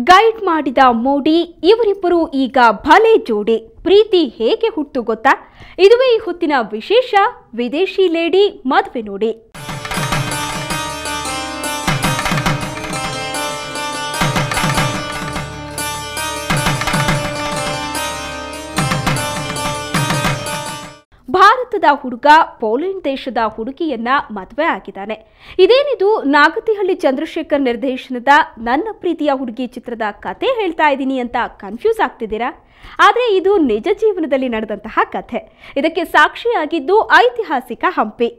Guide ಮಾಡಿದ ಮೋಡಿ ಇವರಿಬ್ಬರು ಈಗ ಭಲೆ ಜೋಡಿ. ಪ್ರೀತಿ ಹೇಗೆ ಹುಟ್ಟು ಗೊತ್ತಾ? ಇದುವೇ ಈ ಹೊತ್ತಿನ ವಿಶೇಷ. ವಿದೇಶಿ ಲೇಡಿ ಮದುವೆ ನೋಡಿ. ಭಾರತದ ಹುಡುಗ ಪೋಲೆಂಡ್ ದೇಶದ ಹುಡುಗಿಯನ್ನ ಮದುವೆ ಆಗಿದ್ದಾನೆ. ಇದೇನಿದು ನಾಗತಿಹಳ್ಳಿ ಚಂದ್ರಶೇಖರ್ ನಿರ್ದೇಶನದ ನನ್ನ ಪ್ರೀತಿಯ ಹುಡುಗಿ ಚಿತ್ರದ ಕತೆ ಹೇಳ್ತಾ ಇದ್ದೀನಿ ಅಂತ ಕನ್ಫ್ಯೂಸ್ ಆಗ್ತಿದ್ದೀರಾ? ಆದರೆ ಇದು ನಿಜ ಜೀವನದಲ್ಲಿ ನಡೆದಂತಹ ಕಥೆ. ಇದಕ್ಕೆ ಸಾಕ್ಷಿಯಾಗಿದ್ದು ಐತಿಹಾಸಿಕ ಹಂಪಿ.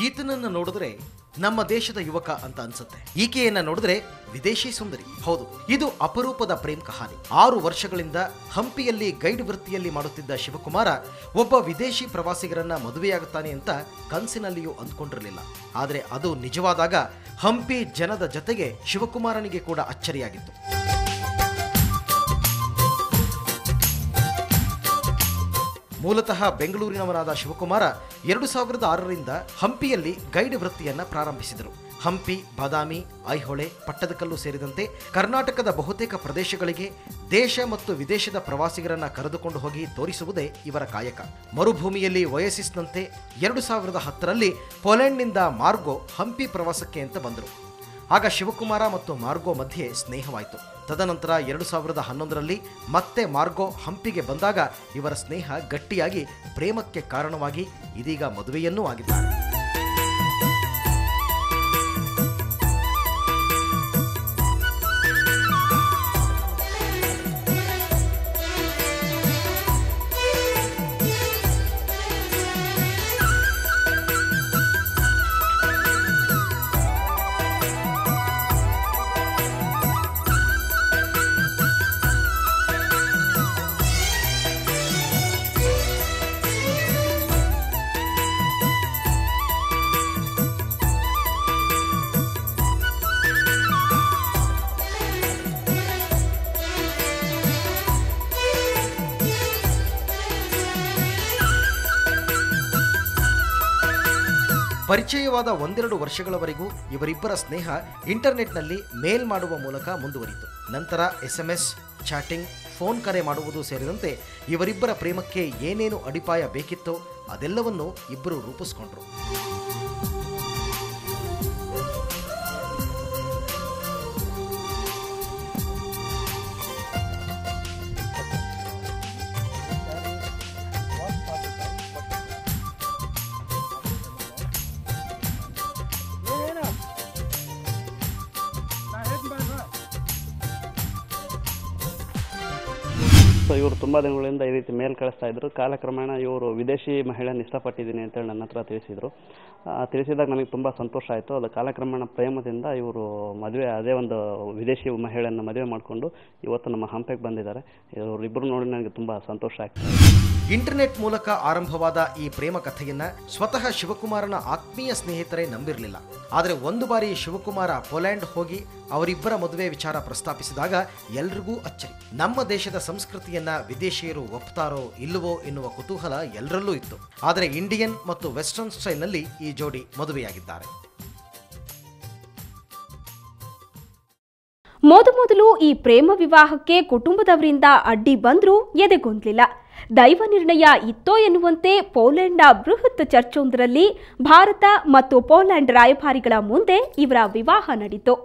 ಈತನನ್ನ ನೋಡಿದ್ರೆ ನಮ್ಮ ದೇಶದ ಯುವಕ ಅಂತ ಅನ್ಸುತ್ತೆ. ಈಕೆಯನ್ನ ನೋಡಿದ್ರೆ ವಿದೇಶಿ ಸುಂದರಿ. ಹೌದು, ಇದು ಅಪರೂಪದ ಪ್ರೇಮ್ ಕಹಾನಿ. 6 ವರ್ಷಗಳಿಂದ ಹಂಪಿಯಲ್ಲಿ ಗೈಡ್ ವೃತ್ತಿಯಲ್ಲಿ ಮಾಡುತ್ತಿದ್ದ ಶಿವಕುಮಾರ ಒಬ್ಬ ವಿದೇಶಿ ಪ್ರವಾಸಿಗರನ್ನ ಮದುವೆಯಾಗುತ್ತಾನೆ ಅಂತ ಕನಸಿನಲ್ಲಿಯೂ ಅಂದ್ಕೊಂಡಿರಲಿಲ್ಲ. ಆದರೆ ಅದು ನಿಜವಾದಾಗ ಹಂಪಿ ಜನದ ಜೊತೆಗೆ ಶಿವಕುಮಾರನಿಗೆ ಕೂಡ ಅಚ್ಚರಿಯಾಗಿತ್ತು. ಮೂಲತಃ ಬೆಂಗಳೂರಿನವರಾದ ಶಿವಕುಮಾರ 2006ರಿಂದ ಹಂಪಿಯಲ್ಲಿ ಗೈಡ್ ವೃತ್ತಿಯನ್ನ ಪ್ರಾರಂಭಿಸಿದರು. ಹಂಪಿ, ಬಾದಾಮಿ, ಐಹೊಳೆ, ಪಟ್ಟದಕಲ್ಲು ಸೇರಿದಂತೆ ಕರ್ನಾಟಕದ ಬಹುತೇಕ ಪ್ರದೇಶಗಳಿಗೆ ದೇಶ ಮತ್ತು ವಿದೇಶದ ಪ್ರವಾಸಿಗರನ್ನ ಕರೆದುಕೊಂಡು ಹೋಗಿ ತೋರಿಸುವುದೇ ಇವರ ಕಾಯಕ. ಮರುಭೂಮಿಯಲ್ಲಿ ಒಯಸಿಸ್ನಂತೆ 2010ರಲ್ಲಿ ಪೋಲೆಂಡ್ನಿಂದ ಮಾರ್ಗೋ ಹಂಪಿ ಪ್ರವಾಸಕ್ಕೆ ಅಂತ ಬಂದರು. ಆಗ ಶಿವಕುಮಾರ ಮತ್ತು ಮಾರ್ಗೋ ಮಧ್ಯೆ ಸ್ನೇಹವಾಯಿತು. ತದನಂತರ 2011ರಲ್ಲಿ ಮತ್ತೆ ಮಾರ್ಗೋ ಹಂಪಿಗೆ ಬಂದಾಗ ಇವರ ಸ್ನೇಹ ಗಟ್ಟಿಯಾಗಿ ಪ್ರೇಮಕ್ಕೆ ಕಾರಣವಾಗಿ ಇದೀಗ ಮದುವೆಯನ್ನೂ ಆಗಿದ್ದಾರೆ. ಪರಿಚಯವಾದ 1-2 ವರ್ಷಗಳವರೆಗೂ ಇವರಿಬ್ಬರ ಸ್ನೇಹ ಇಂಟರ್ನೆಟ್ನಲ್ಲಿ ಮೇಲ್ ಮಾಡುವ ಮೂಲಕ ಮುಂದುವರಿಯಿತು. ನಂತರ SMS, ಚಾಟಿಂಗ್, ಫೋನ್ ಕರೆ ಮಾಡುವುದು ಸೇರಿದಂತೆ ಇವರಿಬ್ಬರ ಪ್ರೇಮಕ್ಕೆ ಏನೇನು ಅಡಿಪಾಯ ಬೇಕಿತ್ತೋ ಅದೆಲ್ಲವನ್ನೂ ಇಬ್ಬರು ರೂಪಿಸಿಕೊಂಡ್ರು. ಸೊ ಇವರು ತುಂಬ ದಿನಗಳಿಂದ ಈ ರೀತಿ ಮೇಲ್ ಕಳಿಸ್ತಾ ಇದ್ರು. ಕಾಲಕ್ರಮೇಣ ಇವರು ವಿದೇಶಿ ಮಹಿಳೆಯನ್ನು ಇಷ್ಟಪಟ್ಟಿದ್ದೀನಿ ಅಂತೇಳಿ ನನ್ನ ಹತ್ರ ತಿಳಿಸಿದರು. ತಿಳಿಸಿದಾಗ ನನಗೆ ತುಂಬ ಸಂತೋಷ ಆಯಿತು. ಅದು ಕಾಲಕ್ರಮೇಣ ಪ್ರೇಮದಿಂದ ಇವರು ಮದುವೆ ಅದೇ ಒಂದು ವಿದೇಶಿ ಮಹಿಳೆಯನ್ನು ಮದುವೆ ಮಾಡಿಕೊಂಡು ಇವತ್ತು ನಮ್ಮ ಹಂಪೆಗೆ ಬಂದಿದ್ದಾರೆ. ಇವರಿಬ್ಬರು ನೋಡಿ ನನಗೆ ತುಂಬ ಸಂತೋಷ ಆಗ್ತದೆ. ಇಂಟರ್ನೆಟ್ ಮೂಲಕ ಆರಂಭವಾದ ಈ ಪ್ರೇಮ ಕಥೆಯನ್ನ ಸ್ವತಃ ಶಿವಕುಮಾರನ ಆತ್ಮೀಯ ಸ್ನೇಹಿತರೇ ನಂಬಿರಲಿಲ್ಲ. ಆದರೆ ಒಂದು ಬಾರಿ ಶಿವಕುಮಾರ ಪೋಲೆಂಡ್ ಹೋಗಿ ಅವರಿಬ್ಬರ ಮದುವೆ ವಿಚಾರ ಪ್ರಸ್ತಾಪಿಸಿದಾಗ ಎಲ್ರಿಗೂ ಅಚ್ಚರಿ. ನಮ್ಮ ದೇಶದ ಸಂಸ್ಕೃತಿಯನ್ನ ವಿದೇಶಿಯರು ಒಪ್ತಾರೋ ಇಲ್ಲವೋ ಎನ್ನುವ ಕುತೂಹಲ ಎಲ್ಲರಲ್ಲೂ ಇತ್ತು. ಆದರೆ ಇಂಡಿಯನ್ ಮತ್ತು ವೆಸ್ಟರ್ನ್ ಸ್ಟೈಲ್ನಲ್ಲಿ ಈ ಜೋಡಿ ಮದುವೆಯಾಗಿದ್ದಾರೆ. ಮೊದಲು ಈ ಪ್ರೇಮ ವಿವಾಹಕ್ಕೆ ಕುಟುಂಬದವರಿಂದ ಅಡ್ಡಿ ಬಂದರೂ ಎದೆಗೊಂದಲಿಲ್ಲ. ದೈವ ನಿರ್ಣಯ ಇತ್ತೋ ಎನ್ನುವಂತೆ ಪೋಲೆಂಡ್ನ ಬೃಹತ್ ಚರ್ಚೊಂದರಲ್ಲಿ ಭಾರತ ಮತ್ತು ಪೋಲೆಂಡ್ ರಾಯಭಾರಿಗಳ ಮುಂದೆ ಇವರ ವಿವಾಹ ನಡೆಯಿತು.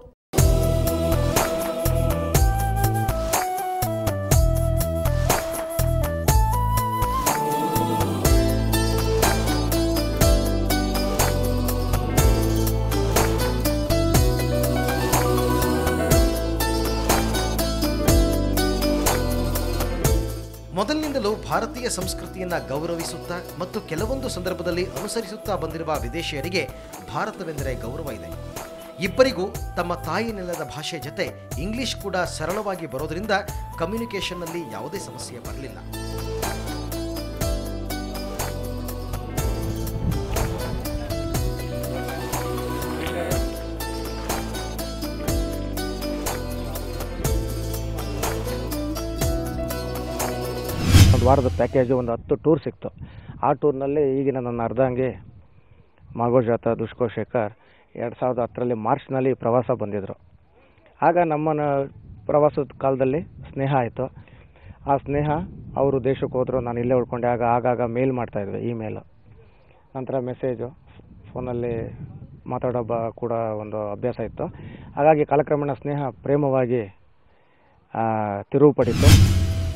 ಮೊದಲಿನಿಂದಲೂ ಭಾರತೀಯ ಸಂಸ್ಕೃತಿಯನ್ನ ಗೌರವಿಸುತ್ತಾ ಮತ್ತು ಕೆಲವೊಂದು ಸಂದರ್ಭದಲ್ಲಿ ಅನುಸರಿಸುತ್ತಾ ಬಂದಿರುವ ವಿದೇಶಿಯರಿಗೆ ಭಾರತವೆಂದರೆ ಗೌರವ ಇದೆ. ಇಬ್ಬರಿಗೂ ತಮ್ಮ ತಾಯಿ ನೆಲದ ಭಾಷೆ ಜೊತೆ ಇಂಗ್ಲಿಷ್ ಕೂಡ ಸರಳವಾಗಿ ಬರೋದ್ರಿಂದ ಕಮ್ಯುನಿಕೇಷನ್ನಲ್ಲಿ ಯಾವುದೇ ಸಮಸ್ಯೆ ಬರಲಿಲ್ಲ. ಒಂದು ವಾರದ ಪ್ಯಾಕೇಜು ಒಂದು 10 ಟೂರ್ ಸಿಕ್ತು. ಆ ಟೂರ್ನಲ್ಲಿ ಈಗಿನ ನನ್ನ ಅರ್ಧಾಂಗಿ ಮಾಗೋಜಾತ ದುಷ್ಕೋ ಶೇಖರ್ 2010ರಲ್ಲಿ ಮಾರ್ಚ್ನಲ್ಲಿ ಪ್ರವಾಸ ಬಂದಿದ್ದರು. ಆಗ ನಮ್ಮ ಪ್ರವಾಸದ ಕಾಲದಲ್ಲಿ ಸ್ನೇಹ ಆಯಿತು. ಆ ಸ್ನೇಹ ಅವರು ದೇಶಕ್ಕೆ ಹೋದರು, ನಾನು ಇಲ್ಲೇ ಉಳ್ಕೊಂಡೆ. ಆಗಾಗ ಮೇಲ್ ಮಾಡ್ತಾಯಿದ್ವಿ, ಇಮೇಲು, ನಂತರ ಮೆಸೇಜು, ಫೋನಲ್ಲಿ ಮಾತಾಡೋ ಕೂಡ ಒಂದು ಅಭ್ಯಾಸ ಇತ್ತು. ಹಾಗಾಗಿ ಕಾಲಕ್ರಮೇಣ ಸ್ನೇಹ ಪ್ರೇಮವಾಗಿ ತಿರುವು ಪಡಿತು.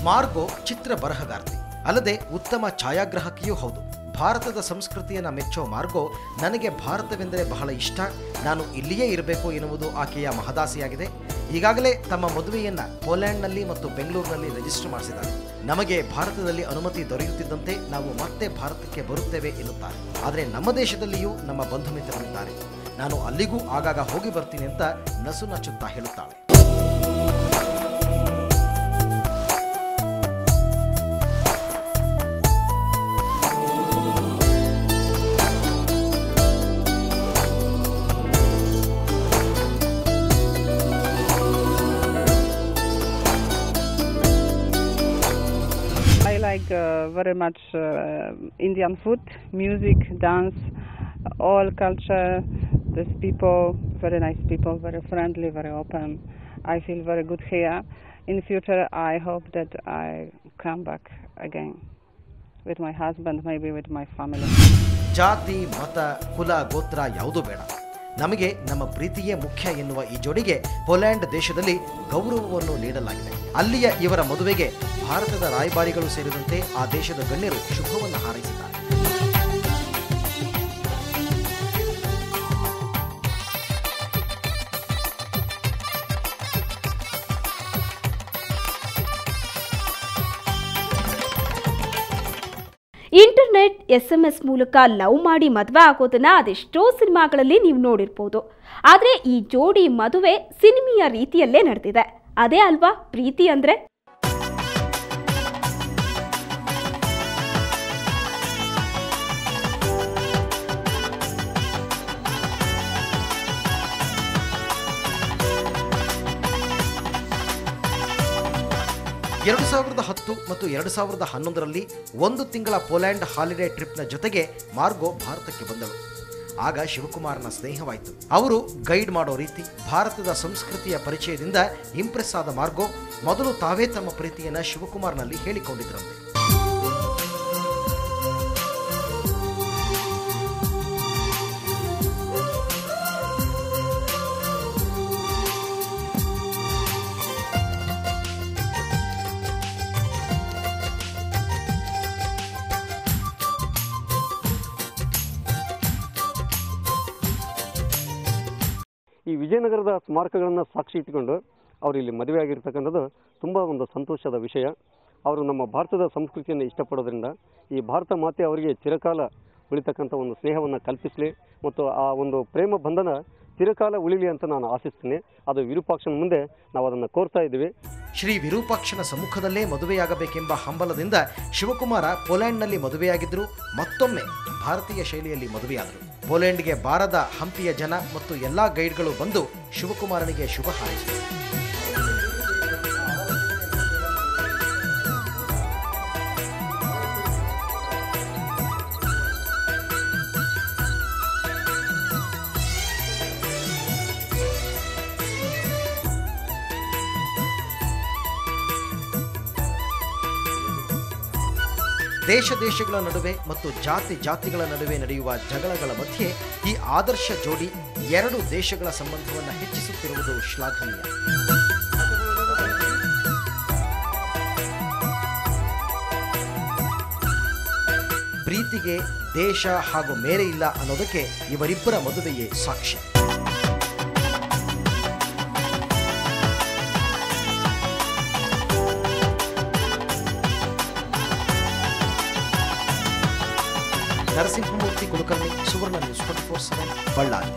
ಮಾರ್ಗೋ ಚಿತ್ರ ಬರಹಗಾರ್ತಿ ಅಲ್ಲದೆ ಉತ್ತಮ ಛಾಯಾಗ್ರಾಹಕಿಯೂ ಹೌದು. ಭಾರತದ ಸಂಸ್ಕೃತಿಯನ್ನು ಮೆಚ್ಚೋ ಮಾರ್ಗೋ, ನನಗೆ ಭಾರತವೆಂದರೆ ಬಹಳ ಇಷ್ಟ, ನಾನು ಇಲ್ಲಿಯೇ ಇರಬೇಕು ಎನ್ನುವುದು ಆಕೆಯ ಮಹದಾಸೆಯಾಗಿದೆ. ಈಗಾಗಲೇ ತಮ್ಮ ಮದುವೆಯನ್ನು ಪೋಲ್ಯಾಂಡ್ನಲ್ಲಿ ಮತ್ತು ಬೆಂಗಳೂರಿನಲ್ಲಿ ರಿಜಿಸ್ಟರ್ ಮಾಡಿಸಿದ್ದಾರೆ. ನಮಗೆ ಭಾರತದಲ್ಲಿ ಅನುಮತಿ ದೊರೆಯುತ್ತಿದ್ದಂತೆ ನಾವು ಮತ್ತೆ ಭಾರತಕ್ಕೆ ಬರುತ್ತೇವೆ ಎನ್ನುತ್ತಾರೆ. ಆದರೆ ನಮ್ಮ ದೇಶದಲ್ಲಿಯೂ ನಮ್ಮ ಬಂಧು ಮಿತ್ರರಿದ್ದಾರೆ, ನಾನು ಅಲ್ಲಿಗೂ ಆಗಾಗ ಹೋಗಿ ಬರ್ತೀನಿ ಅಂತ ನಸು ನಚ್ಚುತ್ತಾ ಹೇಳುತ್ತಾಳೆ. Very much Indian food, music, dance, all culture. These people, very nice people, very friendly, very open. I feel very good here. In future, I hope that I come back again with my husband, maybe with my family. ಜಾತಿ, ಮತ, ಕುಲ, ಗೋತ್ರ ಯಾವುದೂ ಬೇಡ, ನಮಗೆ ನಮ್ಮ ಪ್ರೀತಿಯೇ ಮುಖ್ಯ ಎನ್ನುವ ಈ ಜೋಡಿಗೆ ಪೋಲ್ಯಾಂಡ್ ದೇಶದಲ್ಲಿ ಗೌರವವನ್ನು ನೀಡಲಾಗಿದೆ. ಅಲ್ಲಿಯ ಇವರ ಮದುವೆಗೆ ಭಾರತದ ರಾಯಭಾರಿಗಳು ಸೇರಿದಂತೆ ಆ ದೇಶದ ಗಣ್ಯರು ಶುಭವನ್ನು ಹಾರೈಸಿದ್ದಾರೆ. ಇಂಟರ್ನೆಟ್, SMS ಮೂಲಕ ಲವ್ ಮಾಡಿ ಮದುವೆ ಆಗೋದನ್ನ ಅದೆಷ್ಟೋ ಸಿನಿಮಾಗಳಲ್ಲಿ ನೀವು ನೋಡಿರ್ಬೋದು. ಆದರೆ ಈ ಜೋಡಿ ಮದುವೆ ಸಿನಿಮೆಯ ರೀತಿಯಲ್ಲೇ ನಡೆದಿದೆ. ಅದೇ ಅಲ್ವಾ ಪ್ರೀತಿ ಅಂದ್ರೆ? ಎರಡು 2010 ಮತ್ತು 2011ರಲ್ಲಿ 1 ತಿಂಗಳ ಪೋಲ್ಯಾಂಡ್ ಹಾಲಿಡೇ ಟ್ರಿಪ್ನ ಜೊತೆಗೆ ಮಾರ್ಗೋ ಭಾರತಕ್ಕೆ ಬಂದಳು. ಆಗ ಶಿವಕುಮಾರನ ಸ್ನೇಹವಾಯಿತು. ಅವರು ಗೈಡ್ ಮಾಡೋ ರೀತಿ, ಭಾರತದ ಸಂಸ್ಕೃತಿಯ ಪರಿಚಯದಿಂದ ಇಂಪ್ರೆಸ್ ಆದ ಮಾರ್ಗೋ ಮೊದಲು ತಾವೇ ತಮ್ಮ ಪ್ರೀತಿಯನ್ನು ಶಿವಕುಮಾರ್ನಲ್ಲಿ ಹೇಳಿಕೊಂಡಿದ್ರಂತೆ. ಈ ವಿಜಯನಗರದ ಸ್ಮಾರಕಗಳನ್ನು ಸಾಕ್ಷಿ ಇಟ್ಟುಕೊಂಡು ಅವರು ಇಲ್ಲಿ ಮದುವೆ ಆಗಿರ್ತಕ್ಕಂಥದ್ದು ತುಂಬ ಒಂದು ಸಂತೋಷದ ವಿಷಯ. ಅವರು ನಮ್ಮ ಭಾರತದ ಸಂಸ್ಕೃತಿಯನ್ನು ಇಷ್ಟಪಡೋದ್ರಿಂದ ಈ ಭಾರತ ಮಾತೆ ಅವರಿಗೆ ಚಿರಕಾಲ ಉಳಿತಕ್ಕಂಥ ಒಂದು ಸ್ನೇಹವನ್ನು ಕಲ್ಪಿಸಲಿ ಮತ್ತು ಆ ಒಂದು ಪ್ರೇಮ ಬಂಧನ ಚಿರಕಾಲ ಉಳಿಲಿ ಅಂತ ನಾನು ಆಶಿಸ್ತೀನಿ. ಅದು ವಿರೂಪಾಕ್ಷನ ಮುಂದೆ ನಾವು ಅದನ್ನು ಕೋರ್ತಾ ಇದ್ದೀವಿ. ಶ್ರೀ ವಿರೂಪಾಕ್ಷನ ಸಮ್ಮುಖದಲ್ಲೇ ಮದುವೆಯಾಗಬೇಕೆಂಬ ಹಂಬಲದಿಂದ ಶಿವಕುಮಾರ ಪೋಲ್ಯಾಂಡ್ನಲ್ಲಿ ಮದುವೆಯಾಗಿದ್ದರು. ಮತ್ತೊಮ್ಮೆ ಭಾರತೀಯ ಶೈಲಿಯಲ್ಲಿ ಮದುವೆಯಾದರು. ಪೋಲೆಂಡ್ಗೆ ಬಾರದ ಹಂಪಿಯ ಜನ ಮತ್ತು ಎಲ್ಲ ಗೈಡ್ಗಳು ಬಂದು ಶಿವಕುಮಾರನಿಗೆ ಶುಭ ಹಾರೈಸಿದರು. ದೇಶ ದೇಶಗಳ ನಡುವೆ ಮತ್ತು ಜಾತಿ ಜಾತಿಗಳ ನಡುವೆ ನಡೆಯುವ ಜಗಳಗಳ ಮಧ್ಯೆ ಈ ಆದರ್ಶ ಜೋಡಿ ಎರಡು ದೇಶಗಳ ಸಂಬಂಧವನ್ನು ಹೆಚ್ಚಿಸುತ್ತಿರುವುದು ಶ್ಲಾಘನೀಯ. ಪ್ರೀತಿಗೆ ದೇಶ ಹಾಗೂ ಮೇರೆ ಇಲ್ಲ ಅನ್ನೋದಕ್ಕೆ ಇವರಿಬ್ಬರ ಮದುವೆಯೇ ಸಾಕ್ಷಿ. ನರಸಿಂಹಮೂರ್ತಿ ಕುಲಕರ್ಣಿ, ಸುವರ್ಣ ನ್ಯೂಸ್ 24/7, ಬಳ್ಳಾರಿ.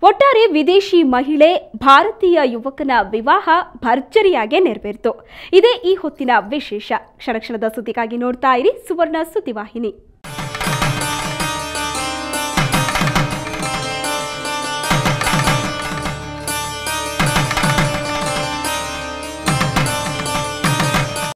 ಒಟ್ಟಾರೆ ವಿದೇಶಿ ಮಹಿಳೆ ಭಾರತೀಯ ಯುವಕನ ವಿವಾಹ ಭರ್ಜರಿಯಾಗಿ ನೆರವೇರಿತು. ಇದೇ ಈ ಹೊತ್ತಿನ ವಿಶೇಷ. ಕ್ಷಣ ಕ್ಷಣದ ಸುದ್ದಿಗಾಗಿ ನೋಡ್ತಾ ಇರಿ ಸುವರ್ಣ ಸುದ್ದಿವಾಹಿನಿ.